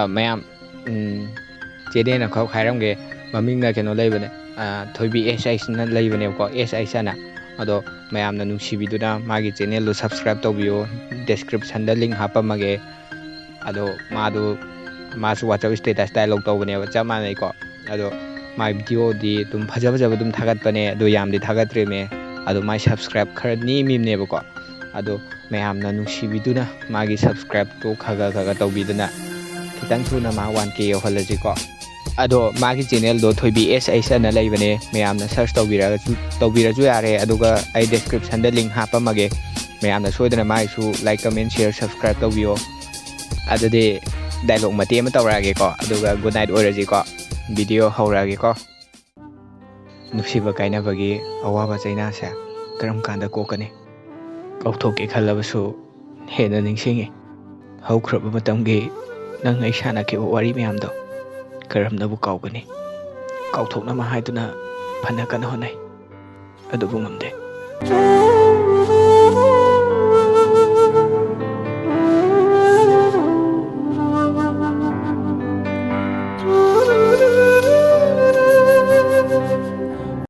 ꯃꯌꯥꯝ ꯆꯦꯅꯦꯅ ꯈꯔ ꯍꯥꯏꯔꯝꯒꯦ ꯃꯃꯤꯡꯅ ꯀꯩꯅꯣ ꯂꯩꯕꯅꯦ ꯊꯣꯏꯕꯤ ꯑꯦꯁ ꯑꯩꯁꯅ ꯂꯩꯕꯅꯦꯕꯀꯣ ꯑꯦꯁ ꯑꯩꯁ ꯑꯅ ꯑꯗꯣ ꯃꯌꯥꯝꯅ ꯅꯨꯡꯁꯤꯕꯤꯗꯨꯅ ꯃꯥꯒꯤ ꯆꯦꯅꯦꯜꯗꯣ ꯁꯕꯁꯀ꯭ꯔꯥꯏꯞ ꯇꯧꯕꯤꯌꯣ ꯗꯦꯁꯀ꯭ꯔꯤꯞꯁꯟꯗ ꯂꯤꯡ ꯍꯥꯞꯄꯝꯃꯒꯦ ꯑꯗꯣ ꯃꯥꯁꯨ ꯋꯥꯆꯞ ꯁ꯭ꯇꯦꯇꯁ ꯗꯥꯏꯂꯣꯛ ꯇꯧꯕꯅꯦꯕ ꯆꯞ ꯃꯥꯟꯅꯩꯀꯣ ꯑꯗꯣ ꯃꯥꯏ ꯚꯤꯗꯤꯑꯣꯗꯤ ꯑꯗꯨꯝ ꯐꯖ ꯐꯖꯕ ꯑꯗꯨꯝ ꯊꯥꯒꯠꯄꯅꯦ ꯑꯗꯣ ꯌꯥꯝꯗꯤ ꯊꯥꯒꯠꯇ꯭ꯔꯤꯃꯦ ꯑꯗꯣ ꯃꯥꯏ ꯁꯕꯁꯀ꯭ꯔꯥꯏꯞ ꯈꯔ ꯅꯦꯝꯃꯤꯕꯅꯦꯕꯀꯣ ꯑꯗꯣ ꯃꯌꯥꯝꯅ ꯅꯨꯡꯁꯤꯕꯤꯗꯨꯅ ꯃꯥꯒꯤ ꯁꯕꯁꯀ꯭ꯔꯥꯏꯞꯇꯣ ꯈꯒ ꯇꯧꯕꯤꯗꯨꯅ ꯈꯤꯇꯪ ꯊꯨꯅ ꯃꯥ 1K ꯌꯧꯍꯜꯂꯁꯤꯀꯣ ꯑꯗꯣ ꯃꯥꯒꯤ ꯆꯦꯅꯦꯜꯗꯣ ꯊꯣꯏꯕꯤ ꯑꯦꯁ ꯑꯩꯁ ꯑꯅ ꯂꯩꯕꯅꯦ ꯃꯌꯥꯝꯅ ꯁꯔꯆ ꯇꯧꯕꯤꯔꯁꯨ ꯌꯥꯔꯦ ꯑꯗꯨꯒ ꯑꯩ ꯗꯦꯁꯀ꯭ꯔꯤꯞꯁꯟꯗ ꯂꯤꯡ ꯍꯥꯞꯄꯝꯃꯒꯦ ꯃꯌꯥꯝꯅ ꯁꯣꯏꯗꯅ ꯃꯥꯒꯤꯁꯨ ꯂꯥꯏꯛ ꯀꯃꯦꯟ ꯁꯤꯌꯔ ꯁꯕꯁꯀ꯭ꯔꯥꯏꯞ ꯇꯧꯕꯤꯌꯣ ꯑꯗꯨꯗꯤ ꯗꯥꯏꯂꯣꯛ ꯃꯇꯦꯛ ꯑꯃ ꯇꯧꯔꯛꯑꯒꯦꯀꯣ ꯑꯗꯨꯒ ꯒꯨꯗ ꯅꯥꯏꯠ ꯑꯣꯏꯔꯁꯤꯀꯣ ꯚꯤꯗꯤꯑꯣ ꯍꯧꯔꯛꯑꯒꯦꯀꯣ ꯅꯨꯡꯁꯤꯕ ꯀꯥꯏꯅꯕꯒꯤ ꯑꯋꯥꯕ ꯆꯩꯅꯥꯁꯦ ꯀꯔꯝ ꯀꯥꯟꯗ ꯀꯣꯛꯀꯅꯤ ꯀꯥꯎꯊꯣꯛꯀꯦ ꯈꯜꯂꯕꯁꯨ ꯍꯦꯟꯅ ꯅꯤꯡꯁꯤꯡꯉꯤ ꯍꯧꯈ꯭ꯔꯕ ꯃꯇꯝꯒꯤ ꯅꯪ ꯑꯩ ꯁꯥꯟꯅꯈꯤꯕ ꯋꯥꯔꯤ ꯃꯌꯥꯝꯗꯣ ꯀꯔꯝꯅꯕꯨ ꯀꯥꯎꯒꯅꯤ ꯀꯥꯎꯊꯣꯛꯅꯕ ꯍꯥꯏꯗꯨꯅ ꯐꯅ ꯀꯟꯅ ꯍꯣꯠꯅꯩ ꯑꯗꯨꯕꯨ ꯉꯝꯗꯦ